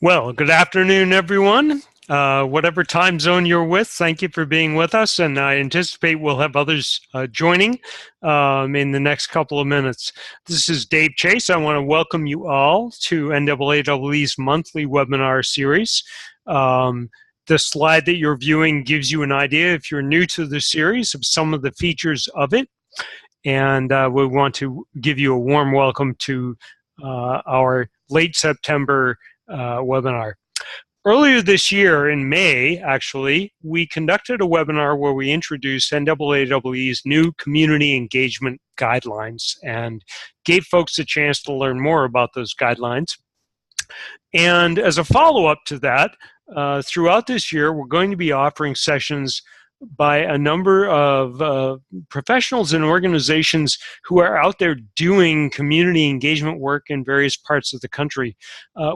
Well, good afternoon, everyone. Whatever time zone you're with, thank you for being with us, and I anticipate we'll have others joining in the next couple of minutes. This is Dave Chase. I want to welcome you all to NAAEE's monthly webinar series. The slide that you're viewing gives you an idea, if you're new to the series, of some of the features of it, and we want to give you a warm welcome to our late September webinar. Earlier this year, in May, actually, we conducted a webinar where we introduced NAAEE's new community engagement guidelines and gave folks a chance to learn more about those guidelines. And as a follow-up to that, throughout this year, we're going to be offering sessions by a number of professionals and organizations who are out there doing community engagement work in various parts of the country.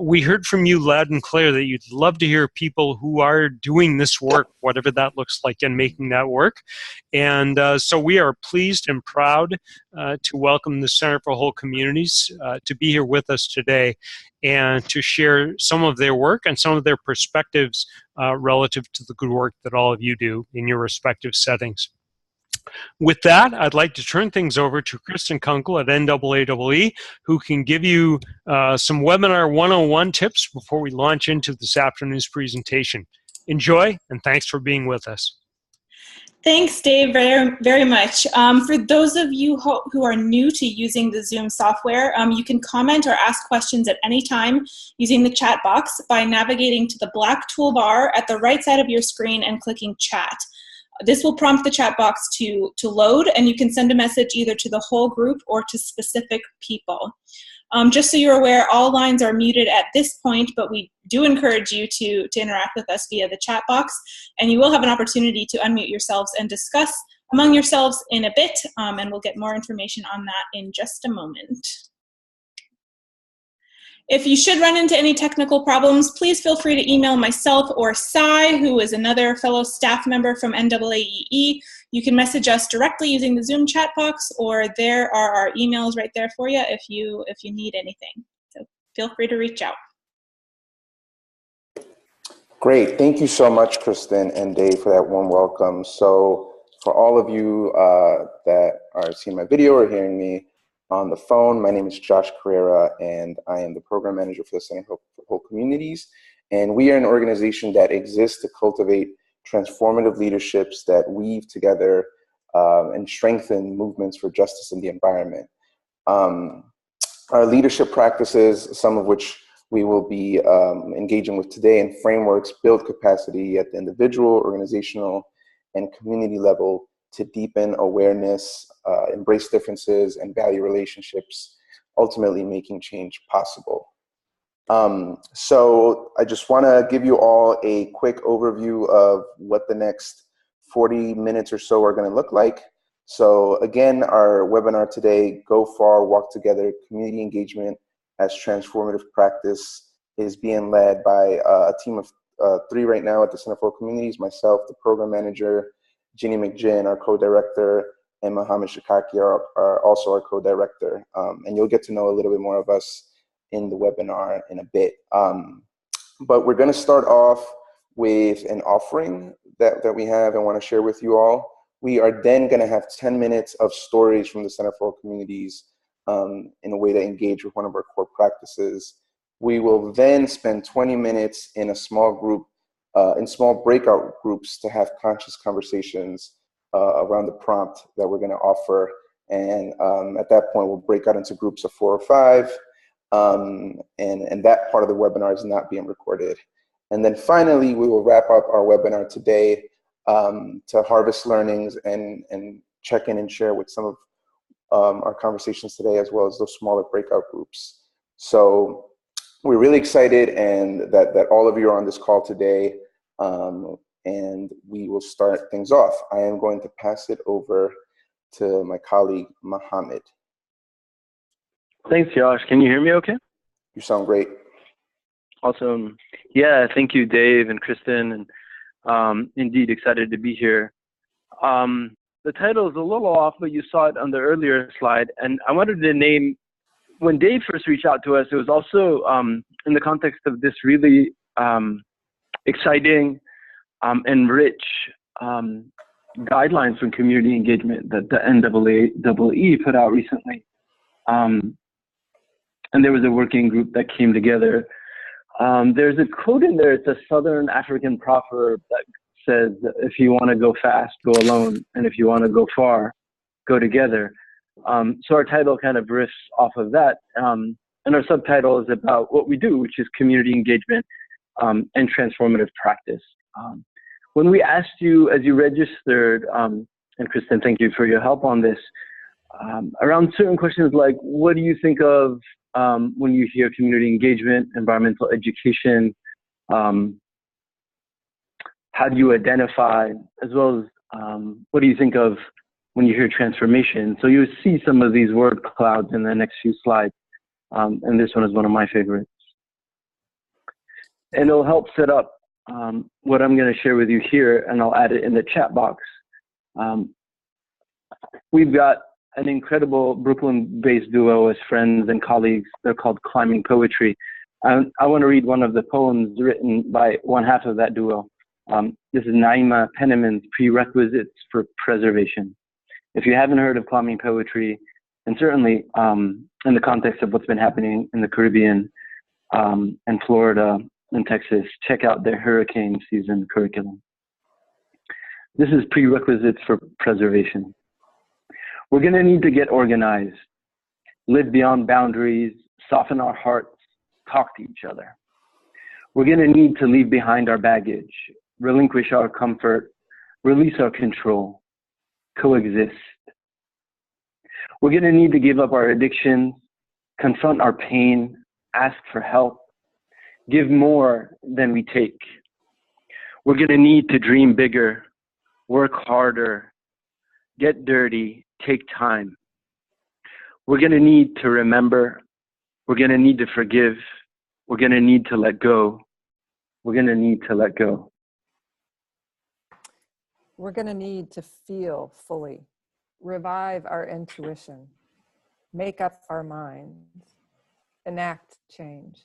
We heard from you loud and clear that you'd love to hear people who are doing this work, whatever that looks like, and making that work. And so we are pleased and proud to welcome the Center for Whole Communities to be here with us today and to share some of their work and some of their perspectives relative to the good work that all of you do in your respective settings. With that, I'd like to turn things over to Kristen Kunkel at NAAEE, who can give you some webinar 101 tips before we launch into this afternoon's presentation. Enjoy, and thanks for being with us. Thanks, Dave, very much. For those of you who are new to using the Zoom software, you can comment or ask questions at any time using the chat box by navigating to the black toolbar at the right side of your screen and clicking chat. This will prompt the chat box to load, and you can send a message either to the whole group or to specific people. Just so you're aware, all lines are muted at this point, but we do encourage you to interact with us via the chat box, and you will have an opportunity to unmute yourselves and discuss among yourselves in a bit, and we'll get more information on that in just a moment. If you should run into any technical problems, please feel free to email myself or Sai, who is another fellow staff member from NAAEE. You can message us directly using the Zoom chat box, or there are our emails right there for you if you need anything. So feel free to reach out. Great. Thank you so much, Kristen and Dave, for that warm welcome. So for all of you that are seeing my video or hearing me on the phone, my name is Josh Carrera, and I am the program manager for the Center for Whole Communities. And we are an organization that exists to cultivate transformative leaderships that weave together and strengthen movements for justice in the environment. Our leadership practices, some of which we will be engaging with today, and frameworks build capacity at the individual, organizational, and community level to deepen awareness, embrace differences, and value relationships, ultimately making change possible. So I just want to give you all a quick overview of what the next 40 minutes or so are going to look like. So again, our webinar today, Go Far, Walk Together, Community Engagement as Transformative Practice, is being led by a team of 3 right now at the Center for Communities, myself, the program manager, Ginny McGinn, our co-director, and Mohamad Chakaki are also our co-director. And you'll get to know a little bit more of us in the webinar in a bit. But we're going to start off with an offering that we have and want to share with you all. We are then going to have 10 minutes of stories from the Center for Communities in a way to engage with one of our core practices. We will then spend 20 minutes in a small group, in small breakout groups, to have conscious conversations around the prompt that we're going to offer. And at that point, we'll break out into groups of 4 or 5. And that part of the webinar is not being recorded. And then finally, we will wrap up our webinar today to harvest learnings and check in and share with some of our conversations today, as well as those smaller breakout groups. So we're really excited and that all of you are on this call today, and we will start things off. I am going to pass it over to my colleague, Mohamad. Thanks, Josh. Can you hear me okay? You sound great. Awesome. Yeah, thank you, Dave and Kristen, and indeed excited to be here. The title is a little off, but you saw it on the earlier slide, and I wanted to name, when Dave first reached out to us, it was also in the context of this really exciting and rich guidelines from community engagement that the NAAEE put out recently. And there was a working group that came together. There's a quote in there, it's a Southern African proverb that says, if you want to go fast, go alone. And if you want to go far, go together. So our title kind of riffs off of that. And our subtitle is about what we do, which is community engagement and transformative practice. When we asked you, as you registered, and Kristen, thank you for your help on this, around certain questions like, what do you think of when you hear community engagement, environmental education? How do you identify, as well as what do you think of when you hear transformation? So you see some of these word clouds in the next few slides, and this one is one of my favorites. And it'll help set up what I'm going to share with you here, and I'll add it in the chat box. We've got an incredible Brooklyn-based duo as friends and colleagues. They're called Climbing Poetry. I want to read one of the poems written by one half of that duo. This is Naima Penniman's Prerequisites for Preservation. If you haven't heard of Climbing Poetry, and certainly in the context of what's been happening in the Caribbean and Florida and Texas, check out their hurricane season curriculum. This is Prerequisites for Preservation. We're going to need to get organized, live beyond boundaries, soften our hearts, talk to each other. We're going to need to leave behind our baggage, relinquish our comfort, release our control, coexist. We're going to need to give up our addictions, confront our pain, ask for help, give more than we take. We're going to need to dream bigger, work harder, get dirty, take time. We're going to need to remember. We're going to need to forgive. We're going to need to let go. We're going to need to let go. We're going to need to feel fully, revive our intuition, make up our minds, enact change.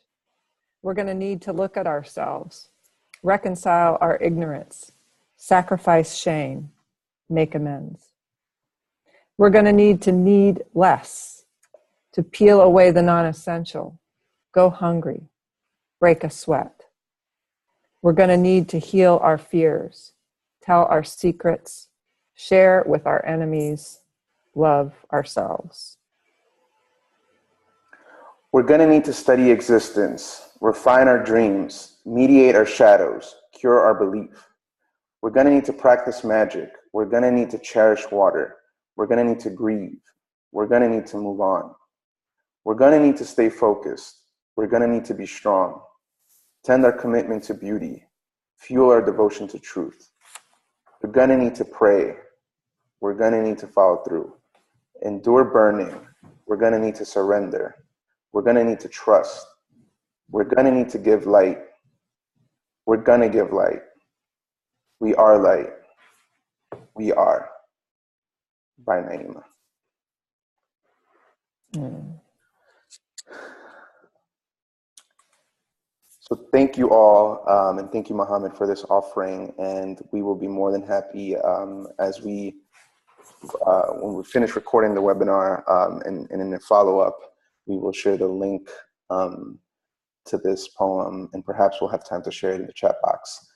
We're going to need to look at ourselves, reconcile our ignorance, sacrifice shame, make amends. We're going to need less, to peel away the non-essential, go hungry, break a sweat. We're going to need to heal our fears, tell our secrets, share with our enemies, love ourselves. We're going to need to study existence, refine our dreams, mediate our shadows, cure our belief. We're going to need to practice magic. We're going to need to cherish water. We're going to need to grieve. We're going to need to move on. We're going to need to stay focused. We're going to need to be strong, tend our commitment to beauty, fuel our devotion to truth. We're going to need to pray. We're going to need to follow through, endure burning. We're going to need to surrender. We're going to need to trust. We're going to need to give light. We're going to give light. We are light. We are. By Naima. So thank you all, and thank you, Mohamad, for this offering. And we will be more than happy as when we finish recording the webinar and in the follow-up, we will share the link to this poem, and perhaps we'll have time to share it in the chat box.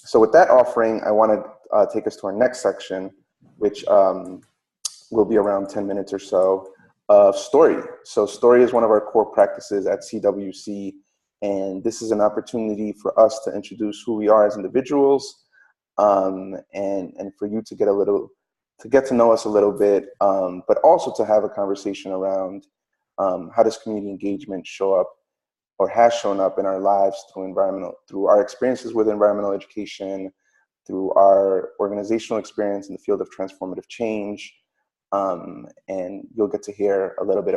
So with that offering, I want to take us to our next section, which will be around 10 minutes or so of story. So story is one of our core practices at CWC, and this is an opportunity for us to introduce who we are as individuals, and for you to get to know us a little bit, but also to have a conversation around how does community engagement show up or has shown up in our lives through our experiences with environmental education, through our organizational experience in the field of transformative change. And you'll get to hear a little bit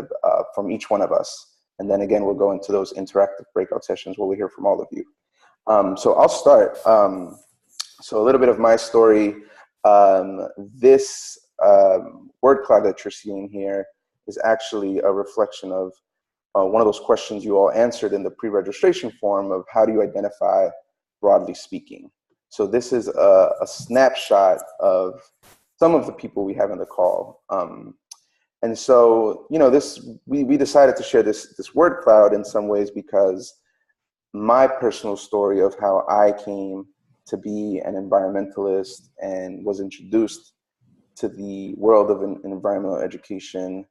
from each one of us. And then again, we'll go into those interactive breakout sessions where we hear from all of you. So I'll start. So a little bit of my story. This word cloud that you're seeing here is actually a reflection of one of those questions you all answered in the pre-registration form of how do you identify broadly speaking. So this is a snapshot of some of the people we have in the call. And so, you know, we decided to share this word cloud in some ways because my personal story of how I came to be an environmentalist and was introduced to the world of environmental education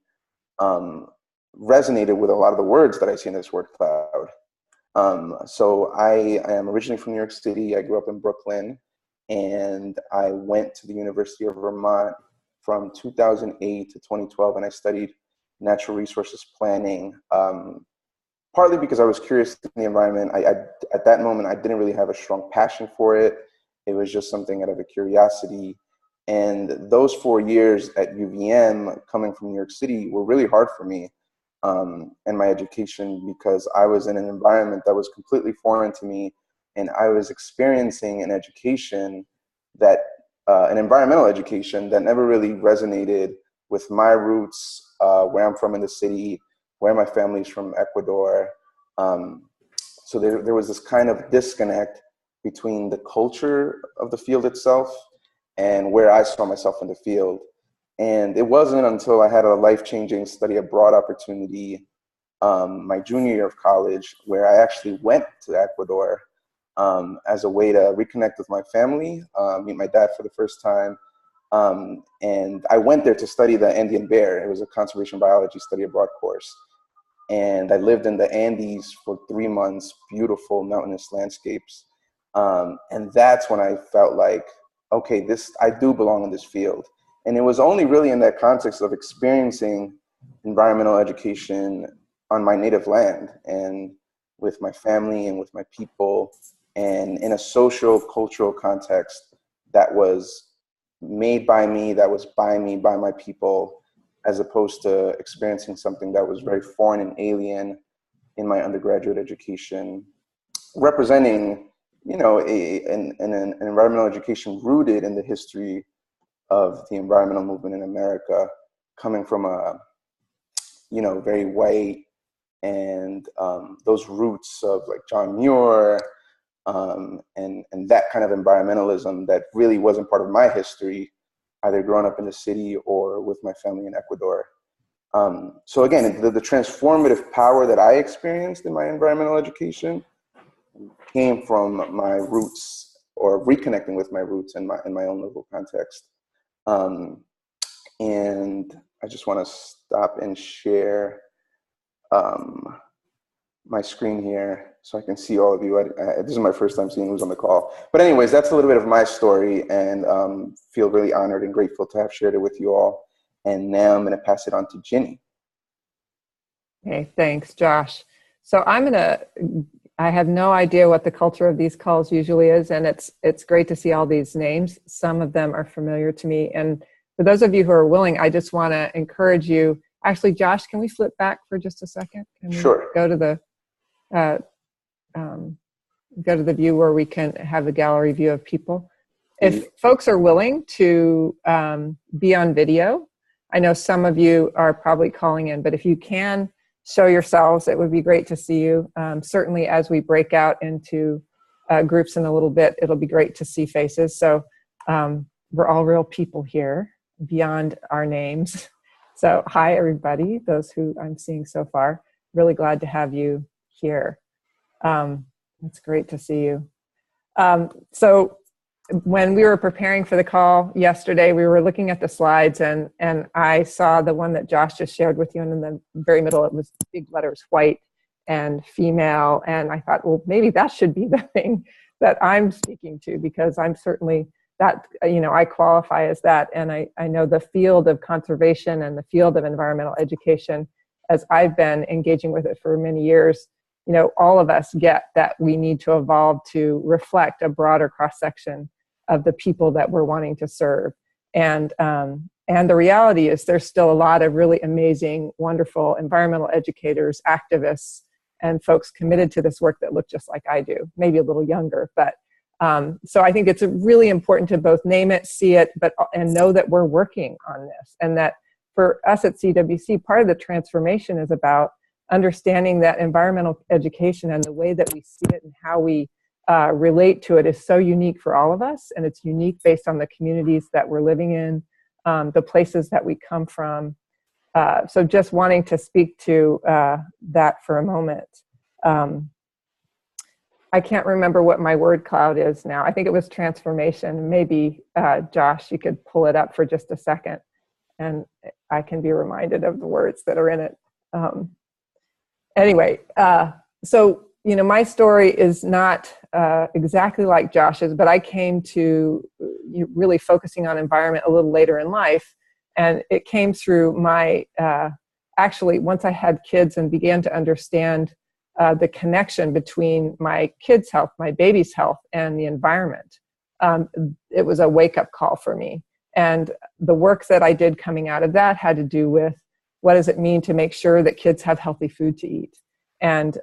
resonated with a lot of the words that I see in this word cloud. So I am originally from New York City. I grew up in Brooklyn, and I went to the University of Vermont from 2008 to 2012, and I studied natural resources planning, partly because I was curious in the environment. At that moment, I didn't really have a strong passion for it. It was just something out of a curiosity. And those 4 years at UVM, coming from New York City, were really hard for me and my education, because I was in an environment that was completely foreign to me, and I was experiencing an education that, an environmental education that never really resonated with my roots, where I'm from in the city, where my family's from, Ecuador. So there was this kind of disconnect between the culture of the field itself and where I saw myself in the field. And it wasn't until I had a life-changing study abroad opportunity my junior year of college, where I actually went to Ecuador as a way to reconnect with my family, meet my dad for the first time. And I went there to study the Andean bear. It was a conservation biology study abroad course. And I lived in the Andes for 3 months, beautiful mountainous landscapes. And that's when I felt like, okay, I do belong in this field. And it was only really in that context of experiencing environmental education on my native land and with my family and with my people, and in a social, cultural context that was made by me, that was by me, by my people, as opposed to experiencing something that was very foreign and alien in my undergraduate education, representing, you know, an environmental education rooted in the history of the environmental movement in America, coming from a, you know, very white, and those roots of like John Muir, and that kind of environmentalism that really wasn't part of my history, either growing up in the city or with my family in Ecuador. So again, the transformative power that I experienced in my environmental education came from my roots, or reconnecting with my roots in my own local context. And I just want to stop and share my screen here so I can see all of you. This is my first time seeing who's on the call. But anyways, that's a little bit of my story, and feel really honored and grateful to have shared it with you all. And now I'm going to pass it on to Ginny. Okay, thanks, Josh. So I have no idea what the culture of these calls usually is, and it's great to see all these names. Some of them are familiar to me. And for those of you who are willing, I just want to encourage you. Actually, Josh, can we flip back for just a second? Can we Sure. Go to the view where we can have a gallery view of people. If folks are willing to be on video, I know some of you are probably calling in, but if you can show yourselves, it would be great to see you. Certainly as we break out into groups in a little bit, it'll be great to see faces. So we're all real people here beyond our names. So hi, everybody, those who I'm seeing so far. Really glad to have you here. It's great to see you. So when we were preparing for the call yesterday, we were looking at the slides, and I saw the one that Josh just shared with you, and in the very middle it was big letters, white and female, and I thought, well, maybe that should be the thing that I'm speaking to, because I'm certainly that, you know, I qualify as that, and I know the field of conservation and the field of environmental education, as I've been engaging with it for many years, you know, all of us get that we need to evolve to reflect a broader cross-section of the people that we're wanting to serve. And the reality is there's still a lot of really amazing, wonderful environmental educators, activists, and folks committed to this work that look just like I do, maybe a little younger. But so I think it's really important to both name it, see it, and know that we're working on this. And that for us at CWC, part of the transformation is about understanding that environmental education and the way that we see it and how we relate to it is so unique for all of us, and it's unique based on the communities that we're living in, the places that we come from. So just wanting to speak to that for a moment. I can't remember what my word cloud is now. I think it was transformation. Maybe, Josh, you could pull it up for just a second, and I can be reminded of the words that are in it. Anyway, so, you know, my story is not exactly like Josh's, but I came to really focusing on environment a little later in life. And it came through my, actually, once I had kids and began to understand the connection between my kids' health, my baby's health, and the environment. It was a wake-up call for me. And the work that I did coming out of that had to do with what does it mean to make sure that kids have healthy food to eat? And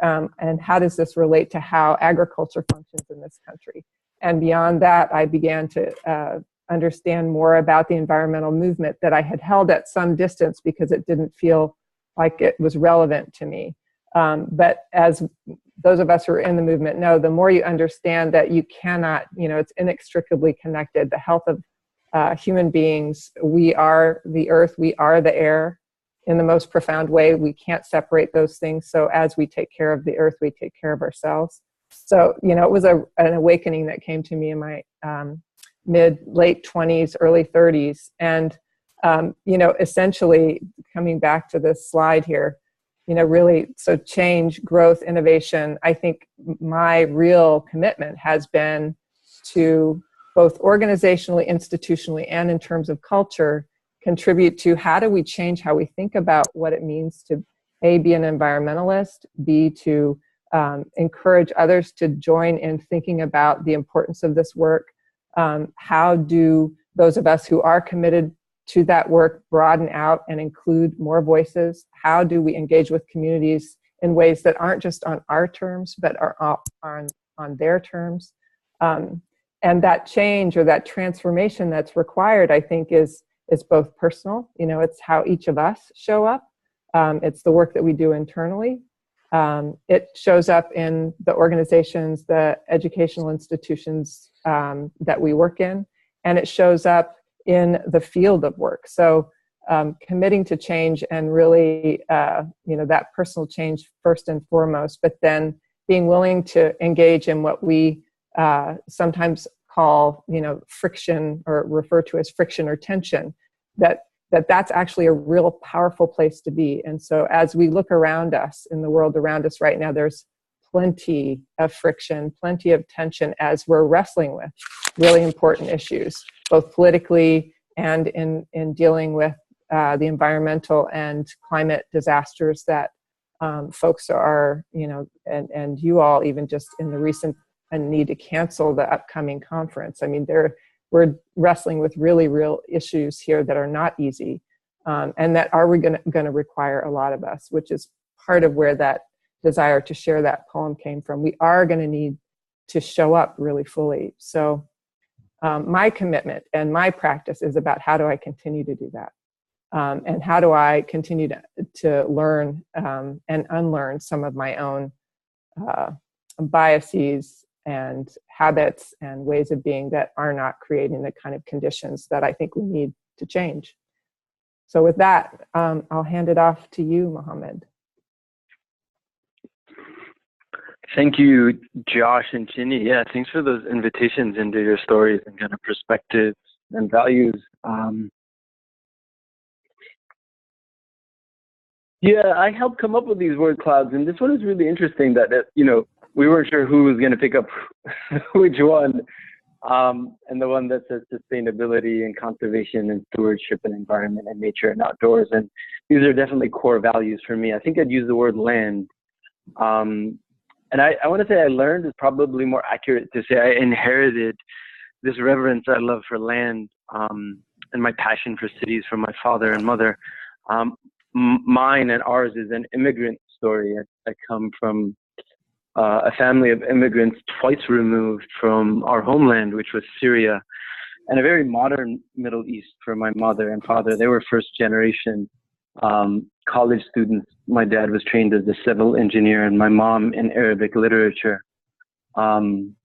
how does this relate to how agriculture functions in this country? And beyond that, I began to understand more about the environmental movement that I had held at some distance because it didn't feel like it was relevant to me. But as those of us who are in the movement know, the more you understand that you cannot, you know, it's inextricably connected. The health of human beings, we are the earth, we are the air in the most profound way. We can't separate those things. So as we take care of the earth, we take care of ourselves. So, you know, it was an awakening that came to me in my late 20s, early 30s. And, you know, essentially coming back to this slide here, you know, really, so change, growth, innovation. I think my real commitment has been to both organizationally, institutionally, and in terms of culture, contribute to how do we change how we think about what it means to A, be an environmentalist, B, to encourage others to join in thinking about the importance of this work. How do those of us who are committed to that work broaden out and include more voices? How do we engage with communities in ways that aren't just on our terms, but are on their terms? And that change or that transformation that's required, I think, is both personal. You know, it's how each of us show up. It's the work that we do internally. It shows up in the organizations, the educational institutions that we work in, and it shows up in the field of work. So committing to change and really, you know, that personal change first and foremost, but then being willing to engage in what we sometimes call, you know, friction, or refer to as friction or tension, that's actually a real powerful place to be. And so as we look around us in the world around us right now, there's plenty of friction, plenty of tension as we're wrestling with really important issues, both politically and in dealing with the environmental and climate disasters that folks are, you know, and you all even just in the recent need to cancel the upcoming conference. I mean, we're wrestling with really real issues here that are not easy, and that are going to require a lot of us, which is part of where that desire to share that poem came from. We are going to need to show up really fully. So my commitment and my practice is about how do I continue to do that, and how do I continue to learn and unlearn some of my own biases and habits and ways of being that are not creating the kind of conditions that I think we need to change. So with that, I'll hand it off to you, Mohamad. Thank you, Josh and Ginny. Yeah, thanks for those invitations into your stories and kind of perspectives and values. Yeah, I helped come up with these word clouds, and this one is really interesting that you know, we weren't sure who was going to pick up which one. And the one that says sustainability and conservation and stewardship and environment and nature and outdoors. And these are definitely core values for me. I think I'd use the word land. And I want to say I learned is probably more accurate to say I inherited this reverence I love for land and my passion for cities from my father and mother. Mine and ours is an immigrant story. I come from a family of immigrants twice removed from our homeland, which was Syria, and a very modern Middle East for my mother and father. They were first generation college students. My dad was trained as a civil engineer and my mom in Arabic literature. And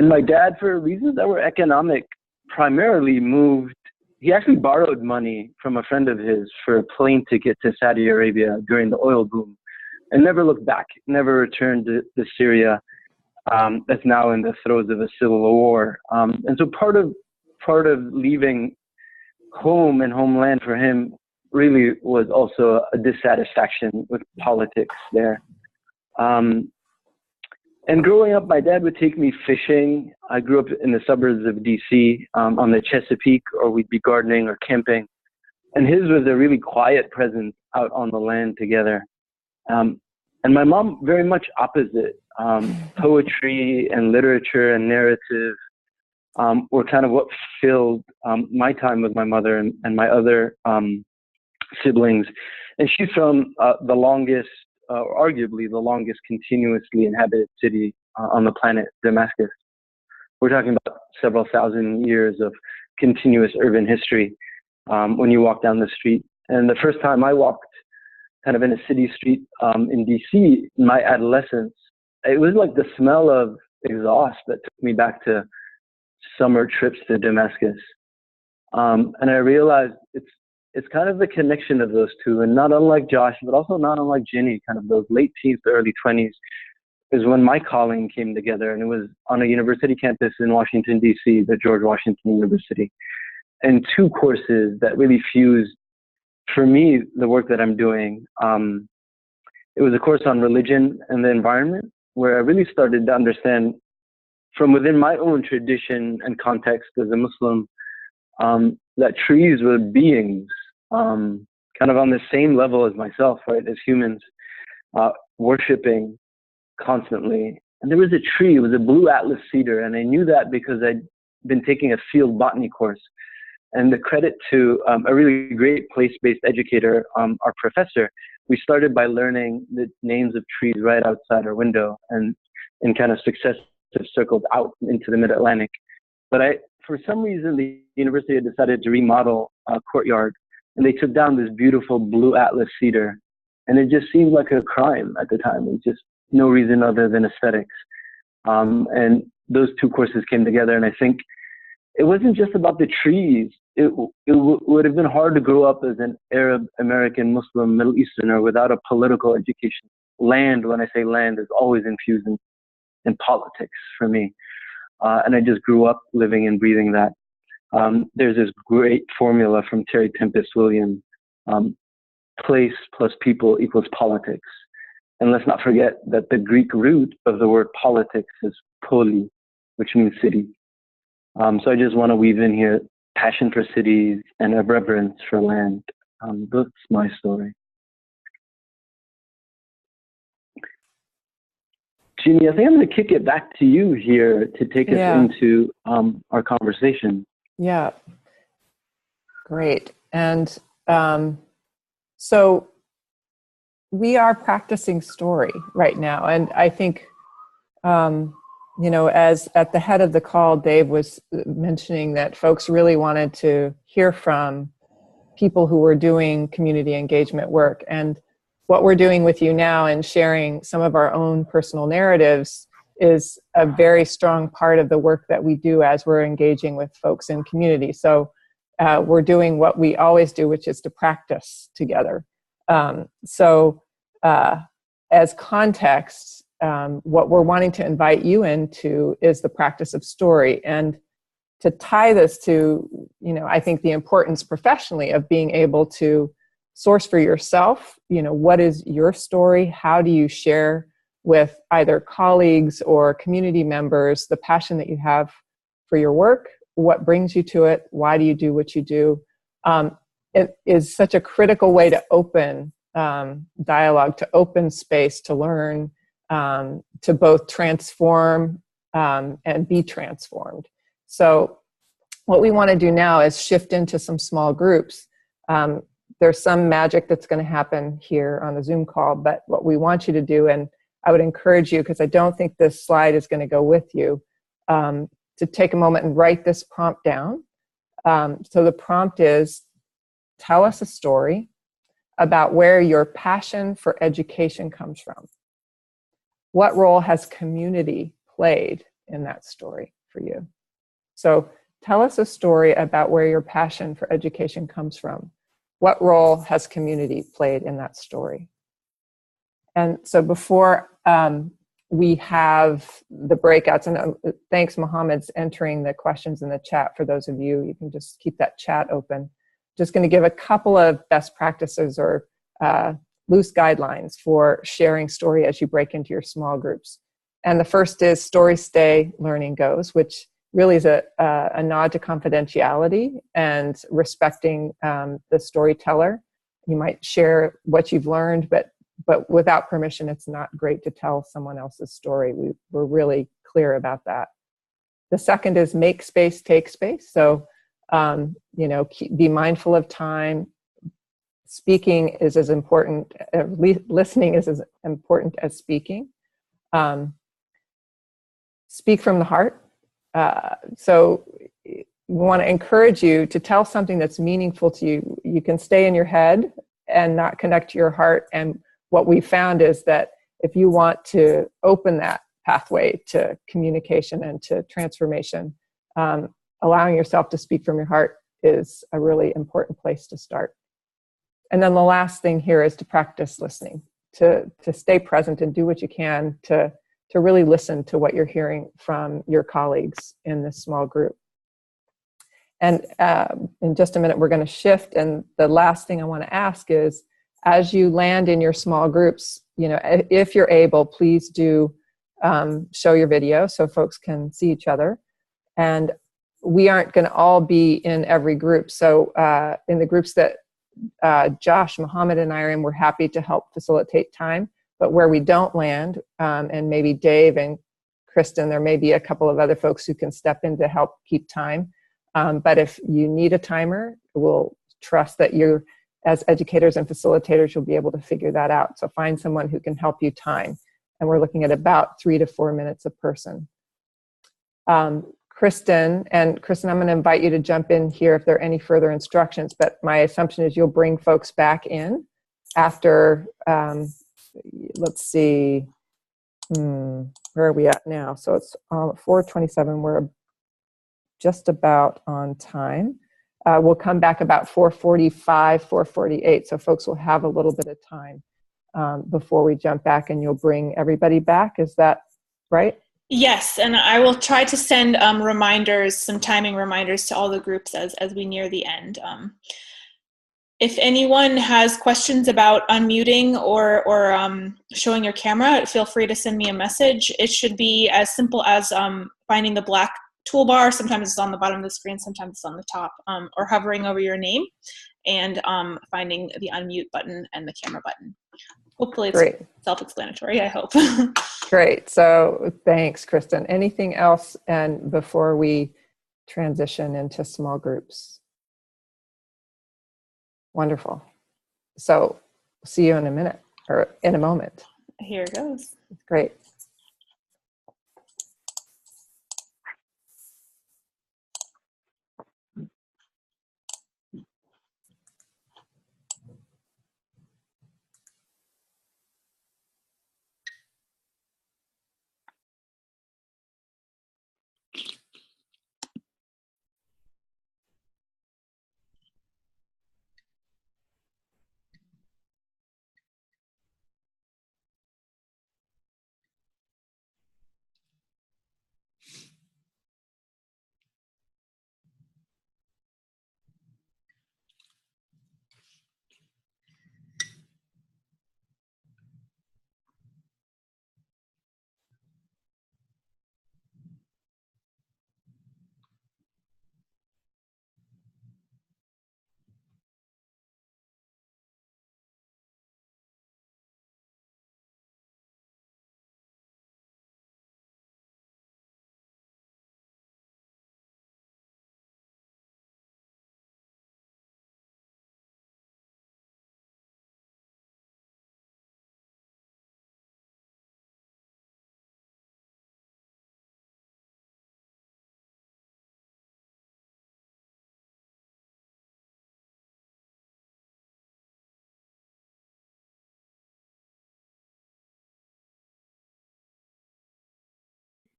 my dad, for reasons that were economic, primarily moved. He actually borrowed money from a friend of his for a plane ticket to Saudi Arabia during the oil boom and never looked back, never returned to Syria. That's now in the throes of a civil war. And so part of leaving home and homeland for him really was also a dissatisfaction with politics there. And growing up, my dad would take me fishing. I grew up in the suburbs of DC, on the Chesapeake, or we'd be gardening or camping. And his was a really quiet presence out on the land together. And my mom, very much opposite. Poetry and literature and narrative were kind of what filled my time with my mother and my other siblings. And she's from the longest, arguably the longest continuously inhabited city on the planet, Damascus. We're talking about several thousand years of continuous urban history when you walk down the street. And the first time I walked kind of in a city street in DC in my adolescence, it was like the smell of exhaust that took me back to summer trips to Damascus. And I realized it's kind of the connection of those two, and not unlike Josh, but also not unlike Ginny, kind of those late teens to early 20s is when my calling came together. And it was on a university campus in Washington, D.C., the George Washington University, and two courses that really fused, for me, the work that I'm doing. It was a course on religion and the environment, where I really started to understand from within my own tradition and context as a Muslim, that trees were beings, kind of on the same level as myself, right, as humans, worshiping constantly. And there was a tree, it was a blue atlas cedar, and I knew that because I'd been taking a field botany course. And the credit to a really great place-based educator, our professor, we started by learning the names of trees right outside our window and kind of successive circles out into the mid-Atlantic. But for some reason, the university had decided to remodel a courtyard, and they took down this beautiful blue atlas cedar. And it just seemed like a crime at the time. It was just no reason other than aesthetics. And those two courses came together, and I think it wasn't just about the trees. It would have been hard to grow up as an Arab, American, Muslim, Middle Easterner without a political education. Land, when I say land, is always infused in politics for me. And I just grew up living and breathing that. There's this great formula from Terry Tempest Williams, place plus people equals politics. And let's not forget that the Greek root of the word politics is poli, which means city. So I just want to weave in here passion for cities and a reverence for land. That's my story. Ginny, I think I'm going to kick it back to you here to take us into our conversation. Yeah, great. And so we are practicing story right now. And I think, you know, as at the head of the call, Dave was mentioning that folks really wanted to hear from people who were doing community engagement work. And what we're doing with you now and sharing some of our own personal narratives is a very strong part of the work that we do as we're engaging with folks in community. So we're doing what we always do, which is to practice together. As context, what we're wanting to invite you into is the practice of story. And to tie this to, you know, I think the importance professionally of being able to source for yourself, you know, what is your story? How do you share with either colleagues or community members the passion that you have for your work? What brings you to it? Why do you do what you do? It is such a critical way to open dialogue, to open space, to learn, to both transform and be transformed. So what we want to do now is shift into some small groups. There's some magic that's going to happen here on the Zoom call, but what we want you to do, and I would encourage you, because I don't think this slide is going to go with you, to take a moment and write this prompt down. So the prompt is tell us a story about where your passion for education comes from. What role has community played in that story for you? So tell us a story about where your passion for education comes from. What role has community played in that story? And so before we have the breakouts, and thanks, Mohamad's entering the questions in the chat. For those of you, you can just keep that chat open. Just going to give a couple of best practices or loose guidelines for sharing story as you break into your small groups. And the first is story stay, learning goes, which really is a nod to confidentiality and respecting the storyteller. You might share what you've learned, but without permission, it's not great to tell someone else's story. We're really clear about that. The second is make space, take space. So, be mindful of time. Speaking is as important, listening is as important as speaking. Speak from the heart. So we want to encourage you to tell something that's meaningful to you. You can stay in your head and not connect to your heart. And what we found is that if you want to open that pathway to communication and to transformation, allowing yourself to speak from your heart is a really important place to start. And then the last thing here is to practice listening, to stay present and do what you can to really listen to what you're hearing from your colleagues in this small group. And in just a minute, we're going to shift. And the last thing I want to ask is, as you land in your small groups, if you're able, please do show your video so folks can see each other. And we aren't going to all be in every group. So in the groups that Josh, Mohamad, and I are in, we're happy to help facilitate time. But where we don't land, and maybe Dave and Kristen, there may be a couple of other folks who can step in to help keep time. But if you need a timer, we'll trust that you, as educators and facilitators, you'll be able to figure that out. So find someone who can help you time. And we're looking at about 3 to 4 minutes a person. Kristen, I'm going to invite you to jump in here if there are any further instructions, but my assumption is you'll bring folks back in after, let's see, where are we at now? So it's 4:27, we're just about on time. We'll come back about 4:45, 4:48, so folks will have a little bit of time before we jump back, and you'll bring everybody back. Is that right? Yes, and I will try to send reminders, some timing reminders to all the groups as we near the end. If anyone has questions about unmuting or showing your camera, feel free to send me a message. It should be as simple as finding the black toolbar. Sometimes it's on the bottom of the screen, sometimes it's on the top, or hovering over your name and finding the unmute button and the camera button. Hopefully it's Great. Self-explanatory, I hope. Great. So thanks, Kristen. Anything else and before we transition into small groups? Wonderful. So see you in a minute or in a moment. Here it goes. Great.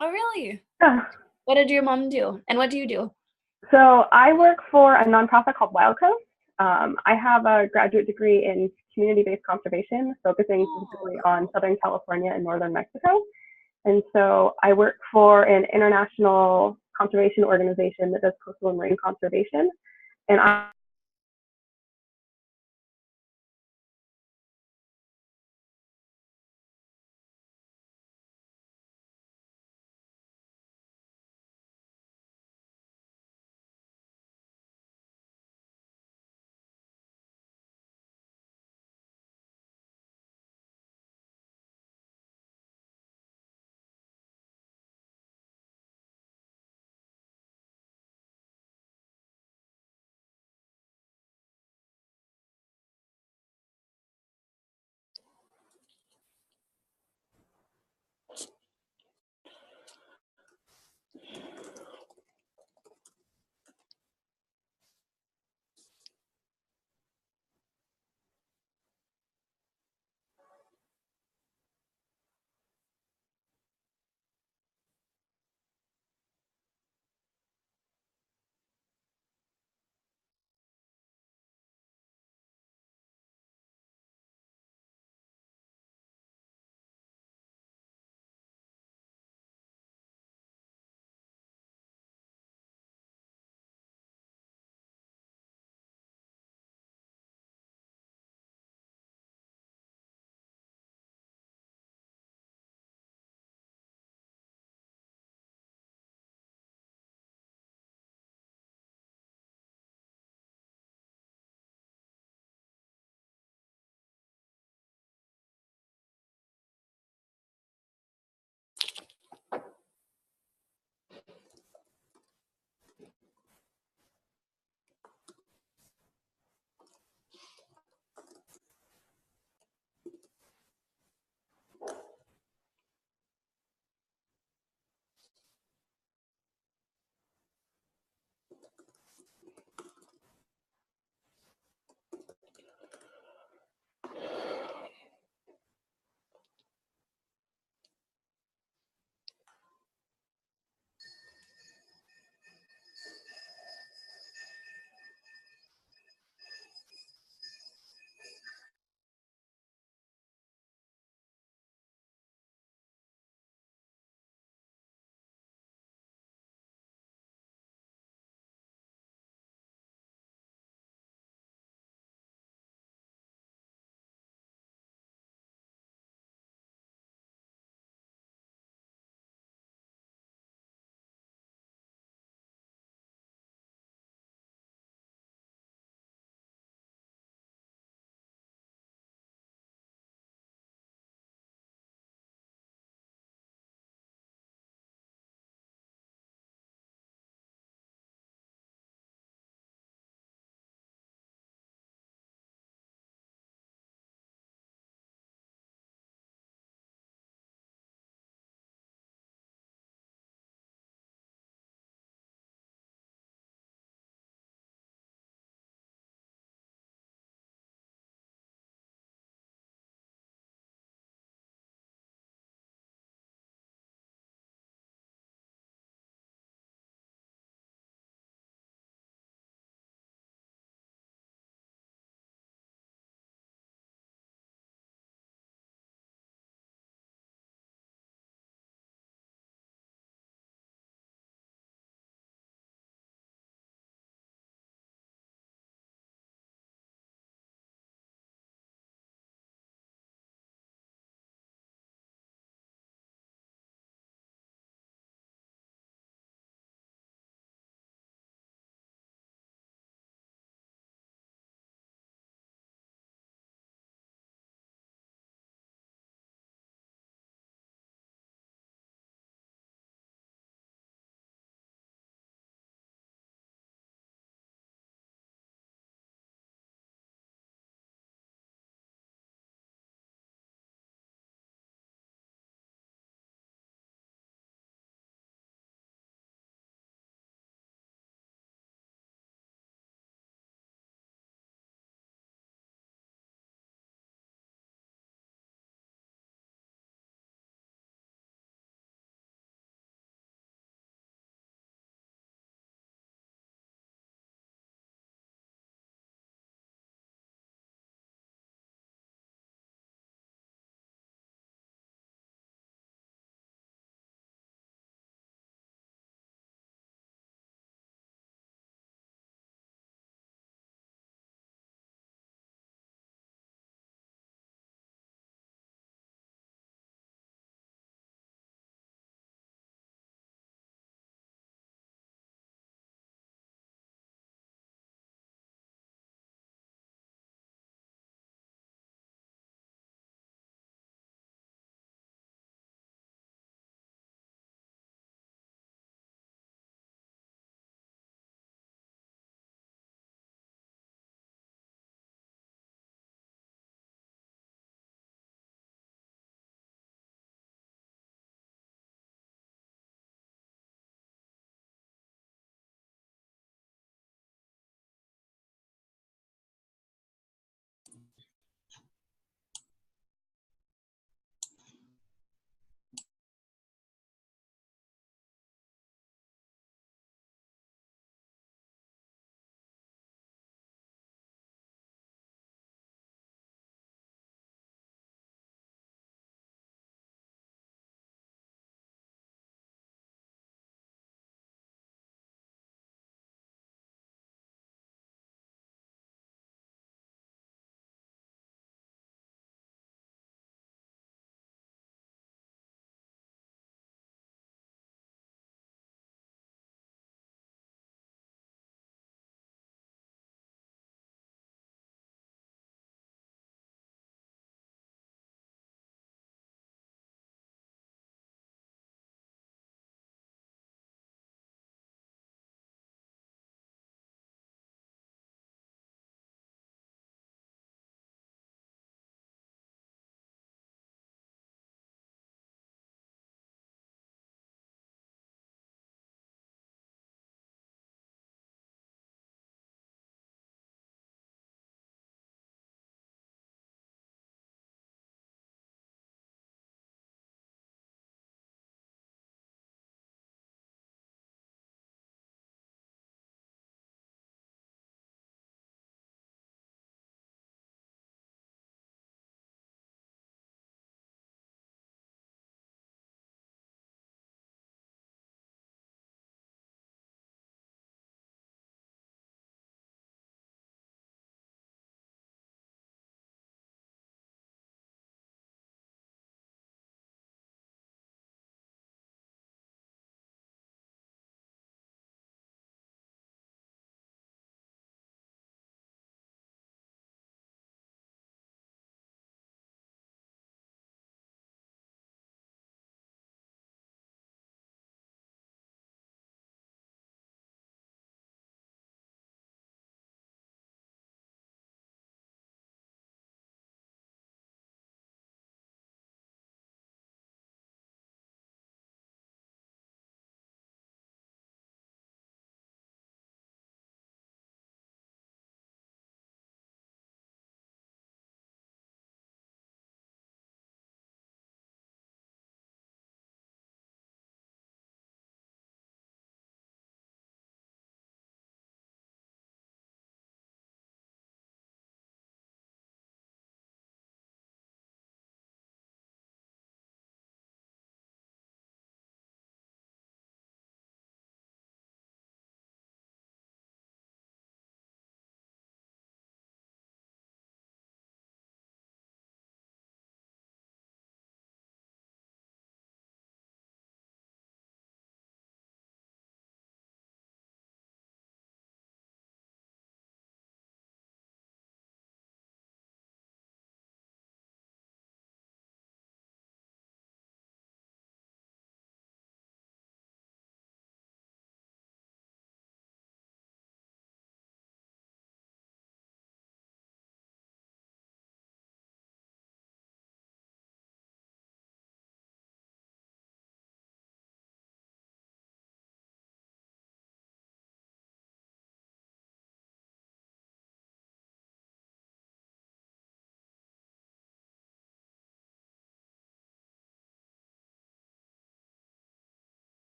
Oh, really? Yeah. What did your mom do? And what do you do? So I work for a nonprofit called Wild Coast. I have a graduate degree in community-based conservation, focusing specifically on Southern California and Northern Mexico. And so I work for an international conservation organization that does coastal and marine conservation. And I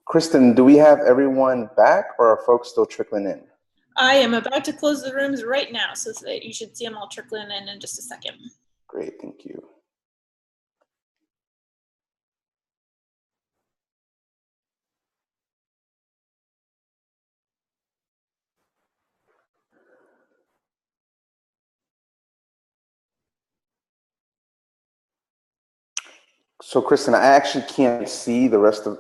Kristen, do we have everyone back, or are folks still trickling in? I am about to close the rooms right now, so that you should see them all trickling in just a second. Great, thank you. So, Kristen, I actually can't see the rest of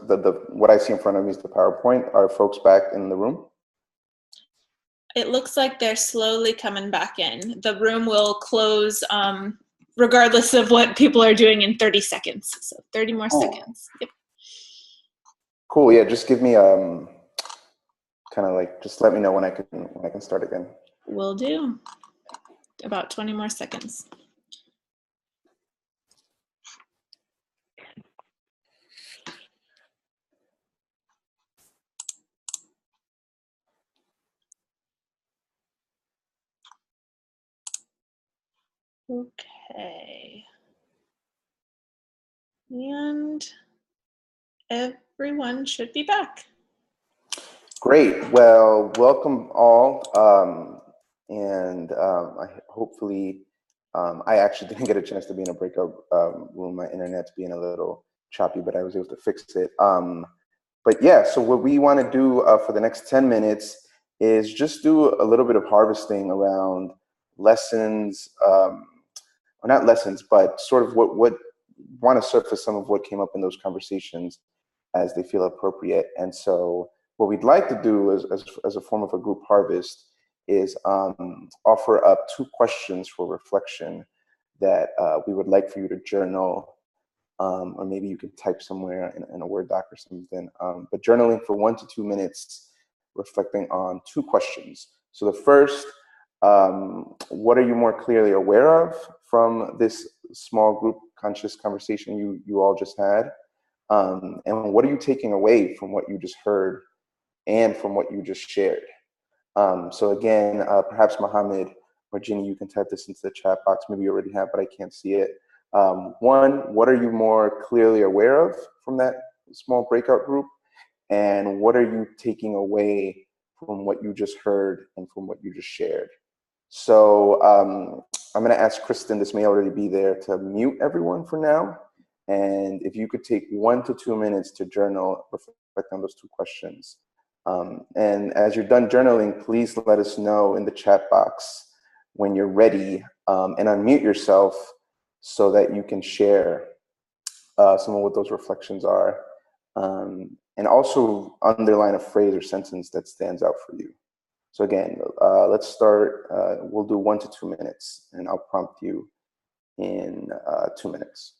what I see in front of me is the PowerPoint. Are folks back in the room? It looks like they're slowly coming back in. The room will close regardless of what people are doing in 30 seconds. So 30 more seconds. Yep. Cool. Yeah, just give me kind of like, just let me know when I can start again. Will do. About 20 more seconds. Okay. And everyone should be back. Great. Well, welcome all. Hopefully, I actually didn't get a chance to be in a breakout room. My internet's being a little choppy, but I was able to fix it. But yeah, so what we want to do for the next 10 minutes is just do a little bit of harvesting around lessons, or not lessons, but sort of what want to surface some of what came up in those conversations as they feel appropriate. And so what we'd like to do as a form of a group harvest is offer up 2 questions for reflection that we would like for you to journal, or maybe you can type somewhere in a Word doc or something, but journaling for 1 to 2 minutes, reflecting on 2 questions. So the first, what are you more clearly aware of from this small group conscious conversation you all just had? And what are you taking away from what you just heard and from what you just shared? So again, perhaps Mohamad or Ginny, you can type this into the chat box. Maybe you already have, but I can't see it. 1, what are you more clearly aware of from that small breakout group? And what are you taking away from what you just heard and from what you just shared? So I'm going to ask Kristen, this may already be there, to mute everyone for now. And if you could take 1 to 2 minutes to journal, reflect on those 2 questions. And as you're done journaling, please let us know in the chat box when you're ready, and unmute yourself so that you can share some of what those reflections are. And also underline a phrase or sentence that stands out for you. So again, let's start. We'll do 1 to 2 minutes, and I'll prompt you in 2 minutes.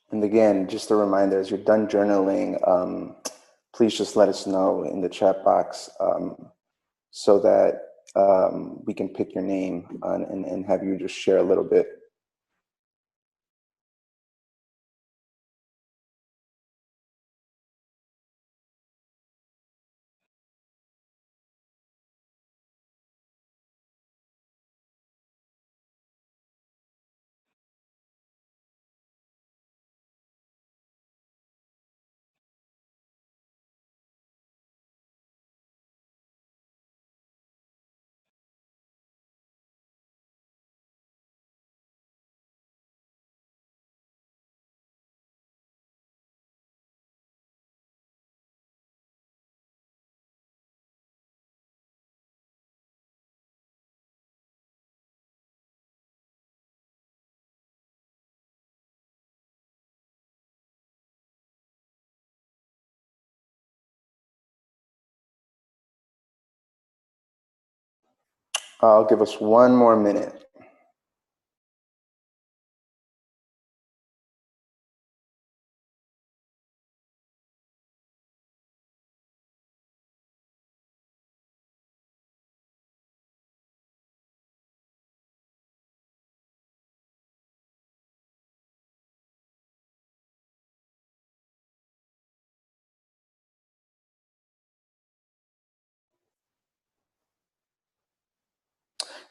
And again, just a reminder, as you're done journaling, please just let us know in the chat box, so that we can pick your name and have you just share a little bit. I'll give us one more minute.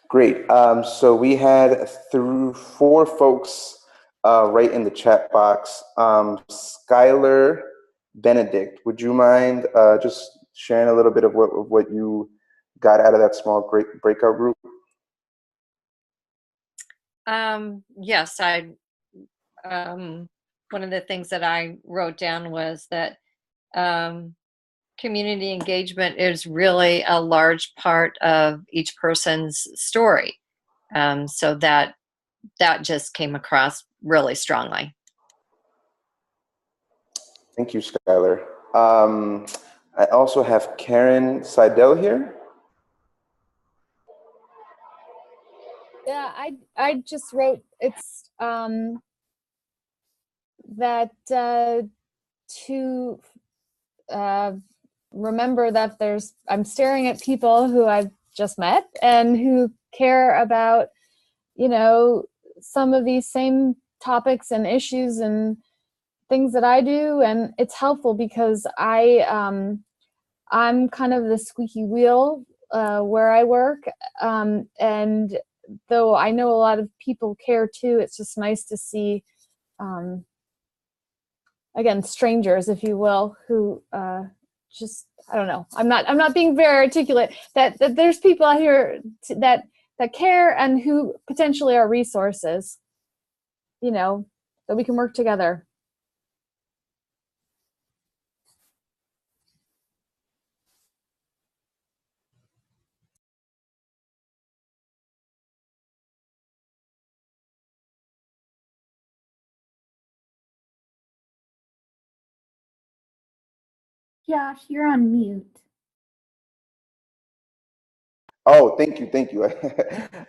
Great. So we had through 4 folks right in the chat box. Skylar Benedict, would you mind just sharing a little bit of what you got out of that small breakout group? Yes, one of the things that I wrote down was that community engagement is really a large part of each person's story. So that just came across really strongly. Thank you, Skylar. I also have Karen Seidel here. Yeah, I just wrote it's that to remember that I'm staring at people who I've just met and who care about, you know, some of these same topics and issues and things that I do, and it's helpful because I'm kind of the squeaky wheel where I work, and though I know a lot of people care too, it's just nice to see again, strangers, if you will, who just, I don't know, I'm not being very articulate, that there's people out here that care and who potentially are resources, you know, that we can work together. Josh, you're on mute. Oh, thank you.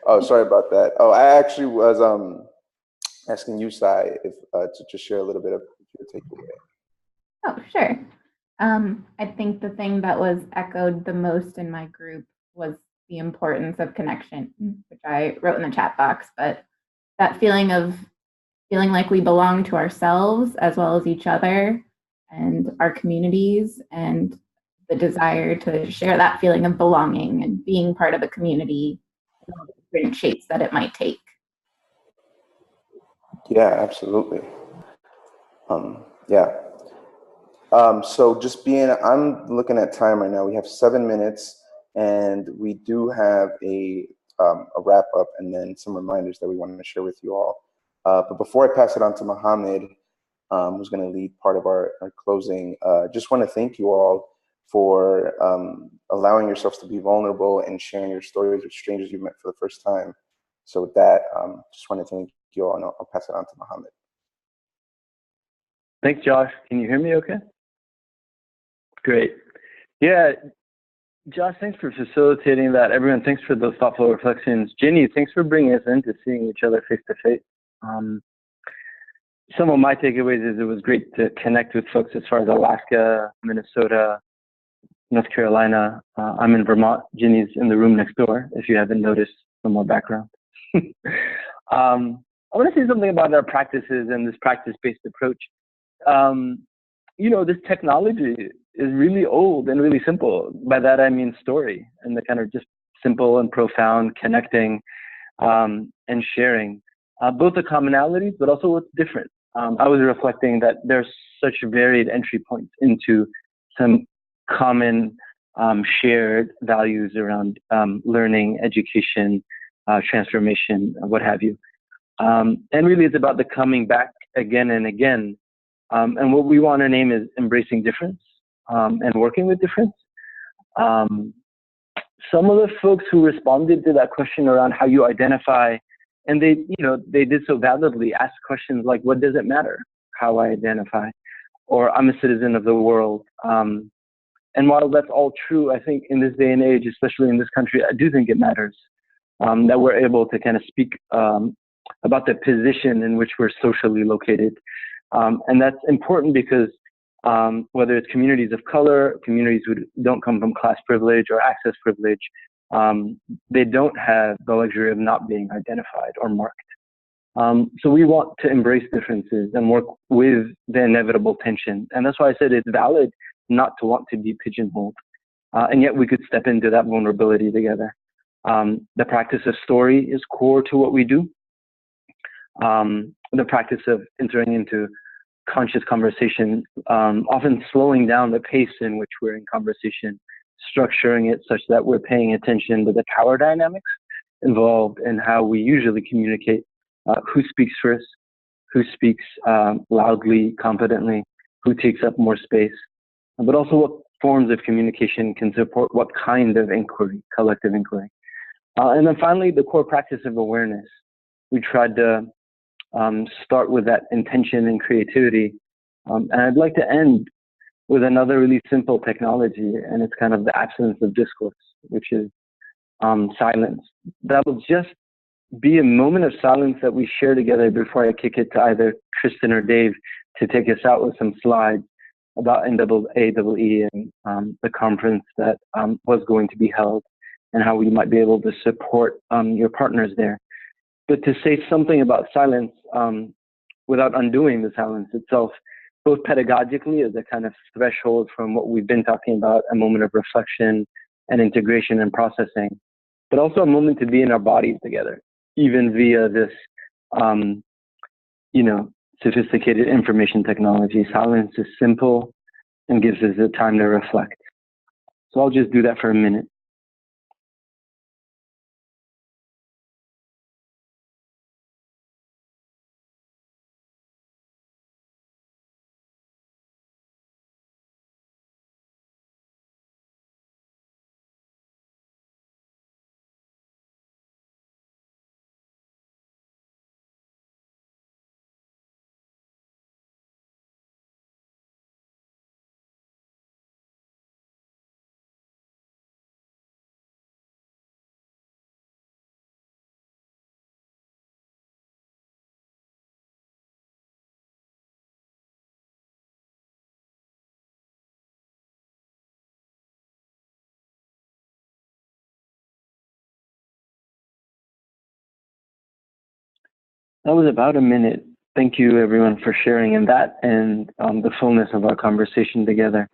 Oh, sorry about that. Oh, I actually was asking you, Sai, if to just share a little bit of your takeaway. Oh, sure. I think the thing that was echoed the most in my group was the importance of connection, which I wrote in the chat box, but that feeling like we belong to ourselves as well as each other and our communities, and the desire to share that feeling of belonging and being part of a community in all the different shapes that it might take. Yeah, absolutely. Yeah. So I'm looking at time right now. We have 7 minutes, and we do have a wrap up and then some reminders that we wanted to share with you all. But before I pass it on to Mohamad, who's going to lead part of our closing, just want to thank you all for allowing yourselves to be vulnerable and sharing your stories with strangers you've met for the first time. So with that, just want to thank you all, and I'll pass it on to Mohamad. Thanks, Josh. Can you hear me okay? Great. Yeah, Josh, thanks for facilitating that. Everyone, thanks for those thoughtful reflections. Ginny, thanks for bringing us into seeing each other face to face. Some of my takeaways is it was great to connect with folks as far as Alaska, Minnesota, North Carolina. I'm in Vermont. Ginny's in the room next door, if you haven't noticed some more background. I want to say something about our practices and this practice-based approach. You know, this technology is really old and really simple. By that, I mean story and the kind of just simple and profound connecting and sharing, both the commonalities, but also what's different. I was reflecting that there's such varied entry points into some common shared values around learning, education, transformation, what have you. And really it's about the coming back again and again. And what we want to name is embracing difference and working with difference. Some of the folks who responded to that question around how you identify, and they did so validly, asked questions like, what does it matter how I identify? Or I'm a citizen of the world. And while that's all true, I think in this day and age, especially in this country, I do think it matters. that we're able to kind of speak about the position in which we're socially located. And that's important because whether it's communities of color, communities who don't come from class privilege or access privilege, they don't have the luxury of not being identified or marked. So we want to embrace differences and work with the inevitable tension. And that's why I said it's valid not to want to be pigeonholed. And yet we could step into that vulnerability together. The practice of story is core to what we do. The practice of entering into conscious conversation, often slowing down the pace in which we're in conversation, structuring it such that we're paying attention to the power dynamics involved in how we usually communicate, who speaks first, who speaks loudly, confidently, who takes up more space, but also what forms of communication can support what kind of inquiry, collective inquiry. And then finally, the core practice of awareness. We tried to start with that intention and creativity. And I'd like to end with another really simple technology, and it's kind of the absence of discourse, which is silence. That will just be a moment of silence that we share together before I kick it to either Kristen or Dave to take us out with some slides about NAAEE and the conference that was going to be held and how we might be able to support your partners there. But to say something about silence without undoing the silence itself, both pedagogically as a kind of threshold from what we've been talking about, a moment of reflection and integration and processing, but also a moment to be in our bodies together, even via this, sophisticated information technology. Silence is simple and gives us the time to reflect. So I'll just do that for a minute. That was about a minute. Thank you, everyone, for sharing in that and the fullness of our conversation together.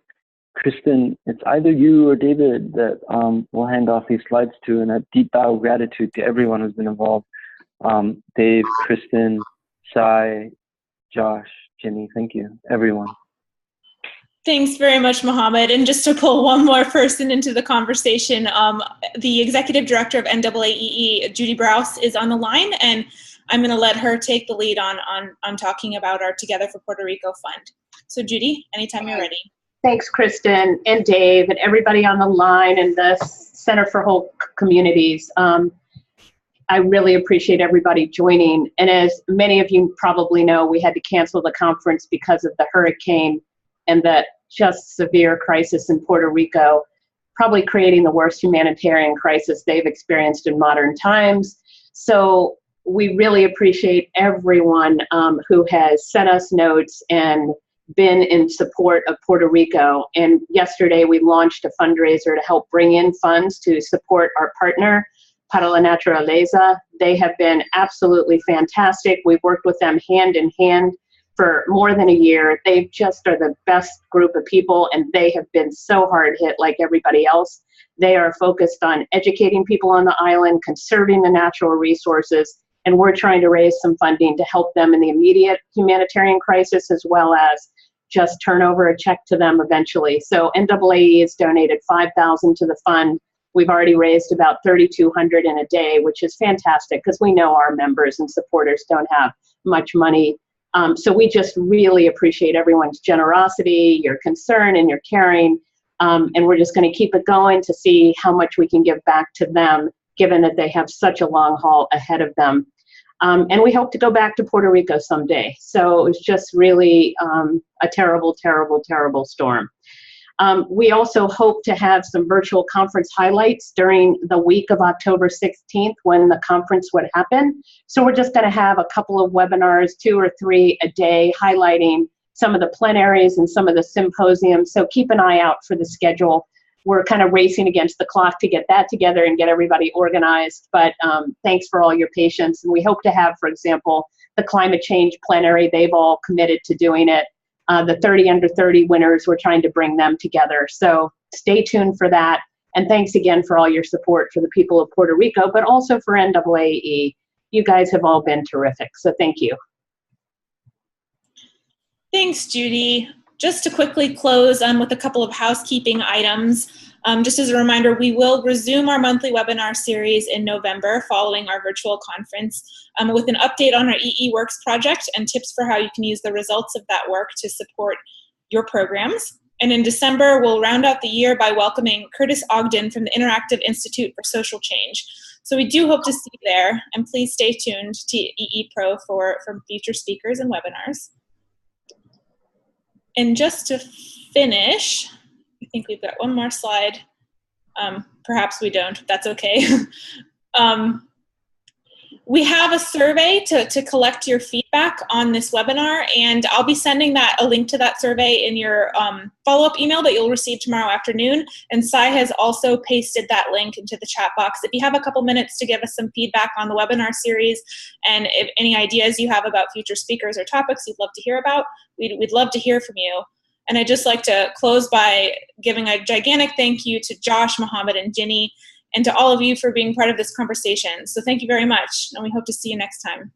Kristen, it's either you or David that we'll hand off these slides to, and a deep bow of gratitude to everyone who's been involved. Dave, Kristen, Sai, Josh, Ginny, thank you, everyone. Thanks very much, Mohamad. And just to pull one more person into the conversation, the executive director of NAAEE, Judy Browse, is on the line, and I'm going to let her take the lead on talking about our Together for Puerto Rico Fund. So Judy, anytime you're ready. Thanks, Kristen and Dave and everybody on the line and the Center for Whole Communities. I really appreciate everybody joining. And as many of you probably know, we had to cancel the conference because of the hurricane and the just severe crisis in Puerto Rico, probably creating the worst humanitarian crisis they've experienced in modern times. So we really appreciate everyone who has sent us notes and been in support of Puerto Rico. And yesterday we launched a fundraiser to help bring in funds to support our partner, Para la Naturaleza. They have been absolutely fantastic. We've worked with them hand in hand for more than a year. They just are the best group of people, and they have been so hard hit like everybody else. They are focused on educating people on the island, conserving the natural resources, and we're trying to raise some funding to help them in the immediate humanitarian crisis, as well as just turn over a check to them eventually. So NAAEE has donated $5,000 to the fund. We've already raised about $3,200 in a day, which is fantastic because we know our members and supporters don't have much money. So we just really appreciate everyone's generosity, your concern, and your caring. And we're just going to keep it going to see how much we can give back to them, given that they have such a long haul ahead of them. And we hope to go back to Puerto Rico someday. So it was just really a terrible, terrible, terrible storm. We also hope to have some virtual conference highlights during the week of October 16th when the conference would happen. So we're just going to have a couple of webinars, 2 or 3 a day, highlighting some of the plenaries and some of the symposiums. So keep an eye out for the schedule. We're kind of racing against the clock to get that together and get everybody organized. But thanks for all your patience. And we hope to have, for example, the climate change plenary. They've all committed to doing it. The 30 under 30 winners, we're trying to bring them together. So stay tuned for that. And thanks again for all your support for the people of Puerto Rico, but also for NAAEE. You guys have all been terrific. So thank you. Thanks, Judy. Just to quickly close with a couple of housekeeping items. Just as a reminder, we will resume our monthly webinar series in November following our virtual conference with an update on our EE Works project and tips for how you can use the results of that work to support your programs. And in December, we'll round out the year by welcoming Curtis Ogden from the Interactive Institute for Social Change. So we do hope to see you there, and please stay tuned to EE Pro for future speakers and webinars. And just to finish, I think we've got one more slide. Perhaps we don't, that's okay. We have a survey to collect your feedback on this webinar, and I'll be sending a link to that survey in your follow-up email that you'll receive tomorrow afternoon. And Sai has also pasted that link into the chat box. If you have a couple minutes to give us some feedback on the webinar series, and if any ideas you have about future speakers or topics you'd love to hear about, we'd love to hear from you. And I'd just like to close by giving a gigantic thank you to Josh, Mohamad, and Ginny, and to all of you for being part of this conversation. So thank you very much, and we hope to see you next time.